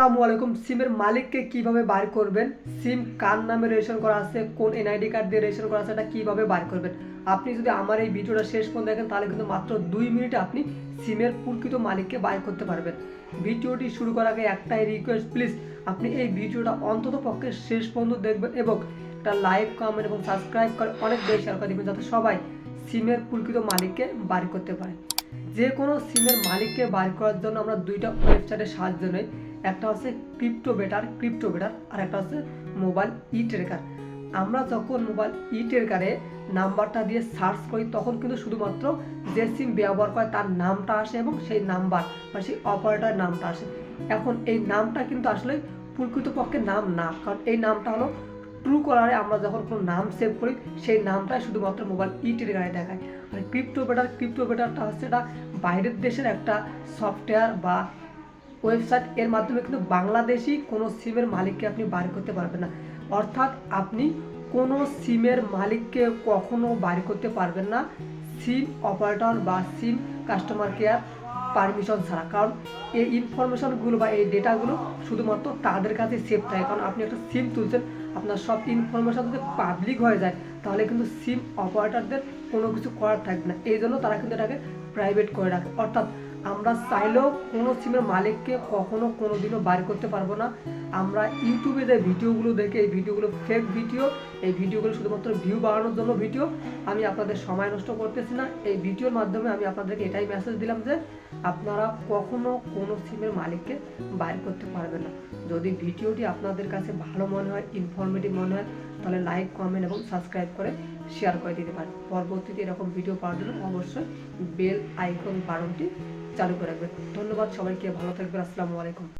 আসসালামু আলাইকুম। সিমের মালিককে কিভাবে বার করবেন, সিম কার নামে রেজিস্ট্রেশন করা আছে, কোন এনআইডি কার্ড দিয়ে রেজিস্ট্রেশন করা আছে, এটা কিভাবে বার করবেন। আপনি যদি আমার এই ভিডিওটা শেষ পর্যন্ত দেখেন তাহলে কিন্তু মাত্র 2 মিনিটে আপনি সিমের প্রকৃত মালিককে বার করতে পারবেন। ভিডিওটি শুরু করার আগে একটাই রিকোয়েস্ট, প্লিজ আপনি এই ভিডিওটা অন্তত পক্ষে শেষ পর্যন্ত দেখবেন এবং একটা লাইক, কমেন্ট এবং সাবস্ক্রাইব করে অনেক বেশি শেয়ার করে দেবেন, যাতে সবাই সিমের প্রকৃত মালিককে বার করতে পারে। যে কোনো সিমের মালিককে বার করার জন্য আমরা দুইটা ওয়েবসাইটের সাহায্য নেই। একটা হচ্ছে ক্রিপ্টো বেটার আর একটা হচ্ছে মোবাইল ই ট্রেকার। আমরা যখন মোবাইল ই ট্রেকারে নাম্বারটা দিয়ে সার্চ করি তখন কিন্তু শুধুমাত্র যে সিম ব্যবহার করে তার নামটা আসে এবং সেই নাম্বার বা সেই অপারেটরের নামটা আসে। এখন এই নামটা কিন্তু আসলে প্রকৃতপক্ষে নাম না, কারণ এই নামটা হলো ট্রু কলারে আমরা যখন কোনো নাম সেভ করি সেই নামটাই শুধুমাত্র মোবাইল ই ট্রেকারে দেখায়। আর ক্রিপ্টো বেটারটা হচ্ছে এটা বাইরের দেশের একটা সফটওয়্যার বা ওয়েবসাইট। এর মাধ্যমে কিন্তু বাংলাদেশি কোনো সিমের মালিককে আপনি বার করতে পারবেন না। অর্থাৎ আপনি কোনো সিমের মালিককে কখনো বার করতে পারবেন না সিম অপারেটর বা সিম কাস্টমার কেয়ার পারমিশন ছাড়া, কারণ এই ইনফরমেশনগুলো বা এই ডেটাগুলো শুধুমাত্র তাদের কাছে সেভ থাকে। কারণ আপনি একটা সিম তুলছেন, আপনার সব ইনফরমেশন যদি পাবলিক হয়ে যায় তাহলে কিন্তু সিম অপারেটরদের কোনো কিছু করার থাকবে না। এই জন্য তারা কিন্তু এটাকে প্রাইভেট করে রাখে। অর্থাৎ আমরা চাইলেও কোনো সিমের মালিককে কখনো কোনো দিনও বার করতে পারবো না। আমরা ইউটিউবে যে ভিডিওগুলো দেখে, এই ভিডিওগুলো ফেক ভিডিও, এই ভিডিওগুলো শুধুমাত্র ভিউ বাড়ানোর জন্য ভিডিও। আমি আপনাদের সময় নষ্ট করতেছি না। এই ভিডিওর মাধ্যমে আমি আপনাদেরকে এটাই মেসেজ দিলাম যে আপনারা কখনো কোনো সিমের মালিককে বার করতে পারবেন না। যদি ভিডিওটি আপনাদের কাছে ভালো মনে হয়, ইনফরমেটিভ মনে হয়, তাহলে লাইক, কমেন্ট এবং সাবস্ক্রাইব করে শেয়ার করে দিতে পারেন। পরবর্তীতে এরকম ভিডিও পাওয়ার জন্য অবশ্যই বেল আইকন বাটনটি চালু করে রাখবেন। ধন্যবাদ সবাইকে, ভালো থাকবেন। আসসালামু আলাইকুম।